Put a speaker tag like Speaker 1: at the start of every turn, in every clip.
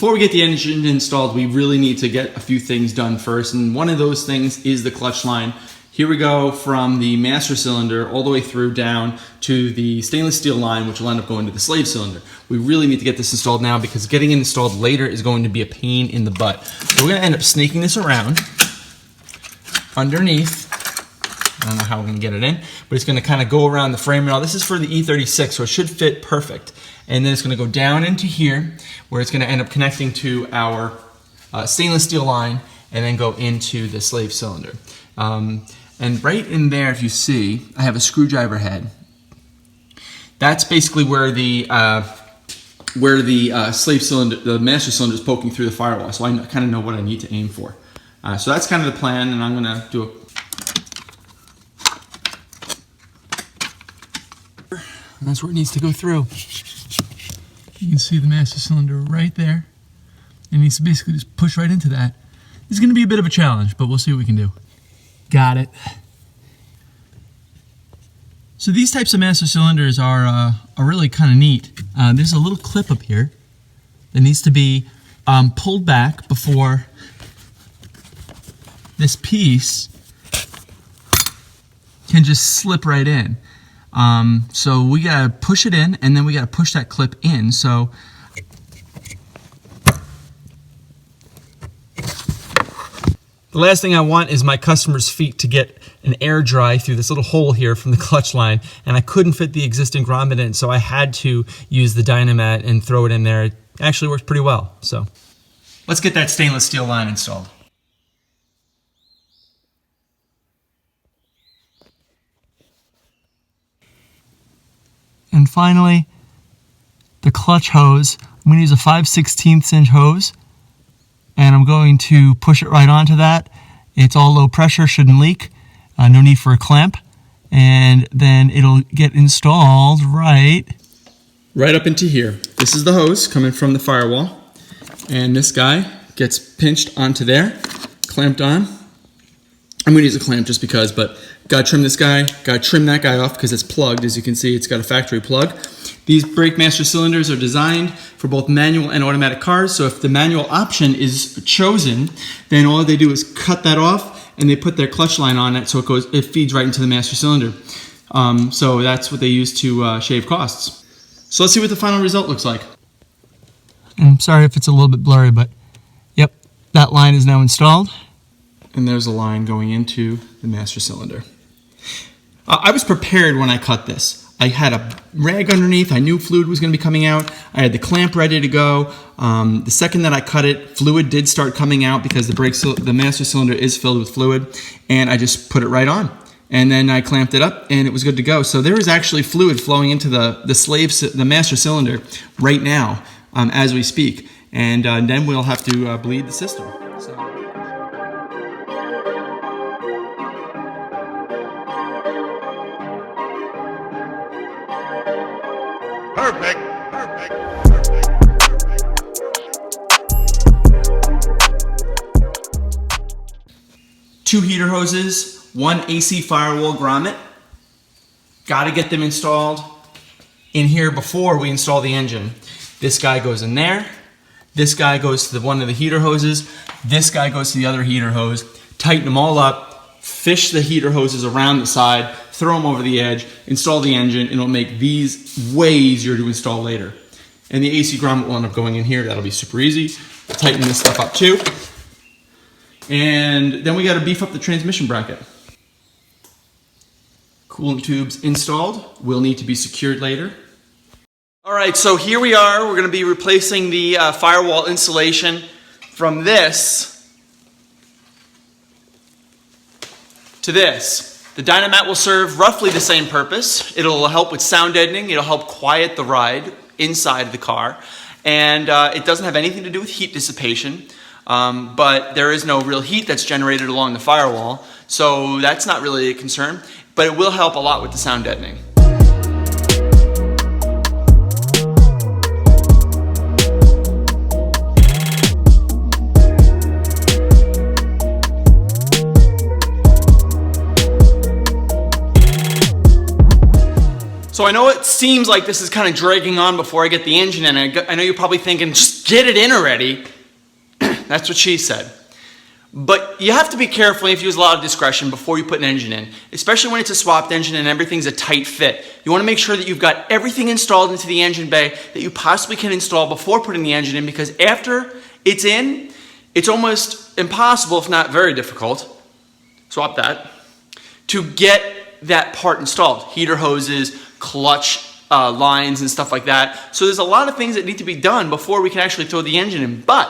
Speaker 1: before we get the engine installed, we really need to get a few things done first, and one of those things is the clutch line. Here we go from the master cylinder all the way through down to the stainless steel line, which will end up going to the slave cylinder. We really need to get this installed now because getting it installed later is going to be a pain in the butt. So we're going to end up snaking this around underneath. I don't know how we're going to get it in, but it's going to kind of go around the frame and all. This is for the E36, so it should fit perfect. And then it's going to go down into here, where it's going to end up connecting to our stainless steel line and then go into the slave cylinder. And right in there, if you see, I have a screwdriver head. That's basically where the slave cylinder, the master cylinder, is poking through the firewall. So I kind of know what I need to aim for. So that's kind of the plan, and I'm going to do a... And that's where it needs to go through. You can see the master cylinder right there. It needs to basically just push right into that. It's going to be a bit of a challenge, but we'll see what we can do. Got it. So these types of master cylinders are really kind of neat. There's a little clip up here that needs to be pulled back before this piece can just slip right in. So we gotta push it in, and then we gotta push that clip in. So the last thing I want is my customer's feet to get an air dry through this little hole here from the clutch line, and I couldn't fit the existing grommet in, so I had to use the Dynamat and throw it in there. It actually works pretty well. So let's get that stainless steel line installed. And finally, the clutch hose. I'm going to use a 5/16 inch hose, and I'm going to push it right onto that. It's all low pressure, shouldn't leak. No need for a clamp. And then it'll get installed right up into here. This is the hose coming from the firewall. And this guy gets pinched onto there, clamped on. I'm going to use a clamp just because, but gotta trim this guy, gotta trim that guy off because it's plugged. As you can see, it's got a factory plug. These brake master cylinders are designed for both manual and automatic cars, so if the manual option is chosen, then all they do is cut that off and they put their clutch line on it so it feeds right into the master cylinder. So that's what they use to shave costs. So let's see what the final result looks like. I'm sorry if it's a little bit blurry, but yep, that line is now installed. And there's a line going into the master cylinder. I was prepared when I cut this. I had a rag underneath. I knew fluid was going to be coming out. I had the clamp ready to go. The second that I cut it, fluid did start coming out because the master cylinder is filled with fluid, and I just put it right on. And then I clamped it up, and it was good to go. So there is actually fluid flowing into the master cylinder right now as we speak, and then we'll have to bleed the system. So.
Speaker 2: Perfect.
Speaker 1: 2 heater hoses, 1 AC firewall grommet. Got to get them installed in here before we install the engine. This guy goes in there. This guy goes to one of the heater hoses. This guy goes to the other heater hose. Tighten them all up. Fish the heater hoses around the side. Throw them over the edge. Install the engine. And it'll make these way easier to install later. And the AC grommet will end up going in here. That'll be super easy. Tighten this stuff up too. And then we got to beef up the transmission bracket. Coolant tubes installed. Will need to be secured later. All right, so here we are. We're going to be replacing the firewall insulation from this to this. The Dynamat will serve roughly the same purpose. It'll help with sound deadening. It'll help quiet the ride inside the car. And it doesn't have anything to do with heat dissipation. But there is no real heat that's generated along the firewall, so that's not really a concern, but it will help a lot with the sound deadening.
Speaker 2: So I know it seems like this is kind of dragging on before I get the engine in. I know you're probably thinking, just get it in already. That's what she said. But you have to be careful. You have to use a lot of discretion before you put an engine in, especially when it's a swapped engine and everything's a tight fit. You want to make sure that you've got everything installed into the engine bay that you possibly can install before putting the engine in, because after it's in, it's almost impossible, if not very difficult, swap that, to get that part installed. Heater hoses, clutch lines and stuff like that. So there's a lot of things that need to be done before we can actually throw the engine in. But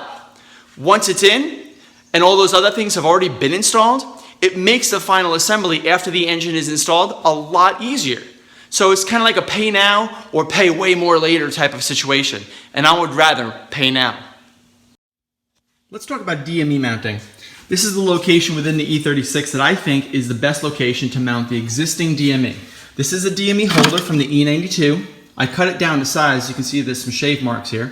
Speaker 2: once it's in and all those other things have already been installed, it makes the final assembly after the engine is installed a lot easier. So it's kind of like a pay now or pay way more later type of situation. And I would rather pay now. Let's talk about DME mounting. This is the location within the E36 that I think is the best location to mount the existing DME. This is a DME holder from the E92. I cut it down to size. You can see there's some shave marks here.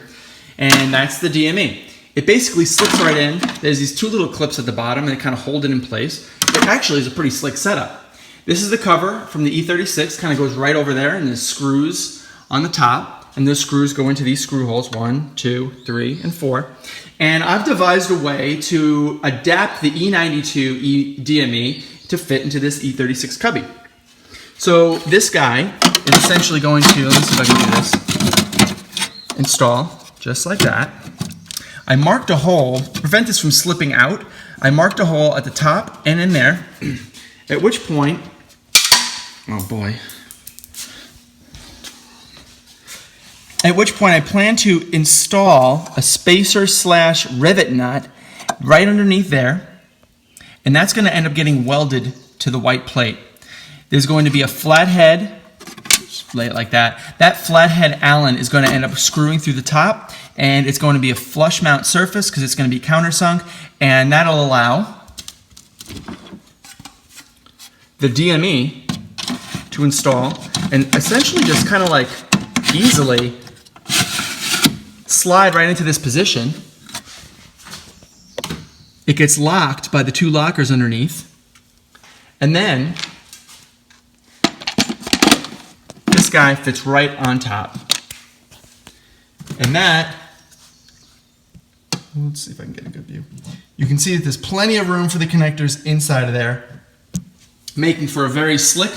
Speaker 2: And that's the DME. It basically slips right in. There's these two little clips at the bottom and they kind of hold it in place. It actually is a pretty slick setup. This is the cover from the E36, kind of goes right over there, and there's screws on the top. And those screws go into these screw holes, 1, 2, 3, and 4. And I've devised a way to adapt the E92 DME to fit into this E36 cubby. So this guy is essentially going to, let me see if I can do this, install just like that. I marked a hole, to prevent this from slipping out, I marked a hole at the top and in there, at which point, oh boy, at which point I plan to install a spacer / rivet nut right underneath there, and that's going to end up getting welded to the white plate. There's going to be a flathead, just lay it like that. That flathead Allen is going to end up screwing through the top, and it's going to be a flush mount surface because it's going to be countersunk, and that'll allow the DME to install and essentially just kind of like easily slide right into this position. It gets locked by the two lockers underneath, and then this guy fits right on top. And that, let's see if I can get a good view. You can see that there's plenty of room for the connectors inside of there, making for a very slick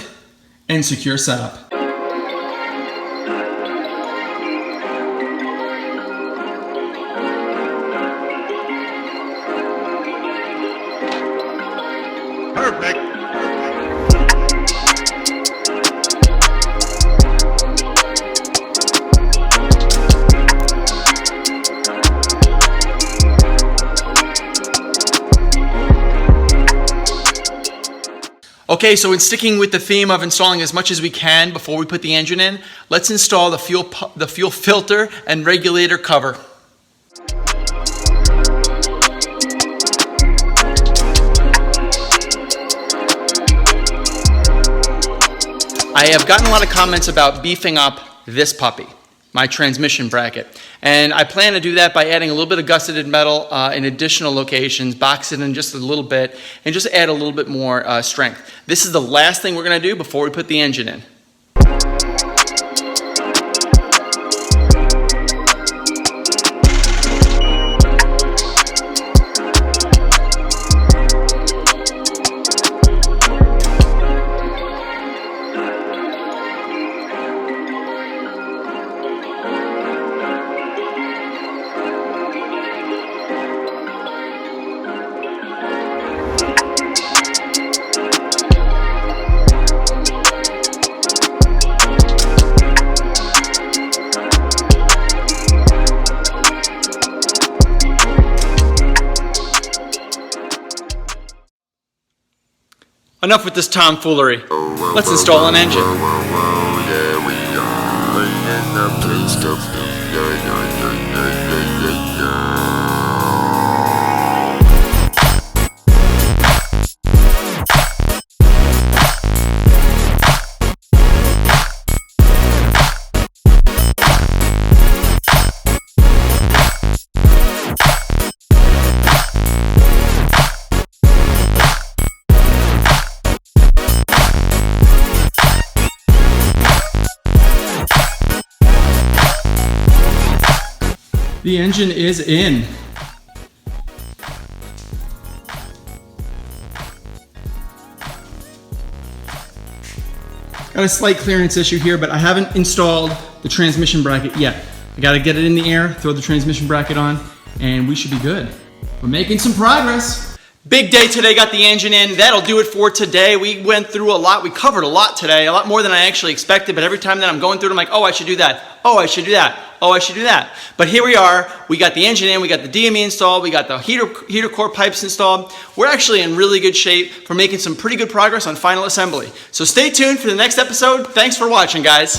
Speaker 2: and secure setup.
Speaker 3: Perfect.
Speaker 2: Okay, so in sticking with the theme of installing as much as we can before we put the engine in, let's install the fuel filter and regulator cover. I have gotten a lot of comments about beefing up this puppy, my transmission bracket. And I plan to do that by adding a little bit of gusseted metal in additional locations, box it in just a little bit, and just add a little bit more strength. This is the last thing we're going to do before we put the engine in. Enough with this tomfoolery. Let's install an engine.
Speaker 3: Yeah, we are in the place to
Speaker 2: The engine is in. Got a slight clearance issue here, but I haven't installed the transmission bracket yet. I gotta get it in the air, throw the transmission bracket on, and we should be good. We're making some progress. Big day today, got the engine in. That'll do it for today. We went through a lot. We covered a lot today, a lot more than I actually expected, but every time that I'm going through it, I'm like, oh, I should do that. Oh, I should do that. Oh, I should do that. But here we are. We got the engine in. We got the DME installed. We got the heater core pipes installed. We're actually in really good shape for making some pretty good progress on final assembly. So stay tuned for the next episode. Thanks for watching, guys.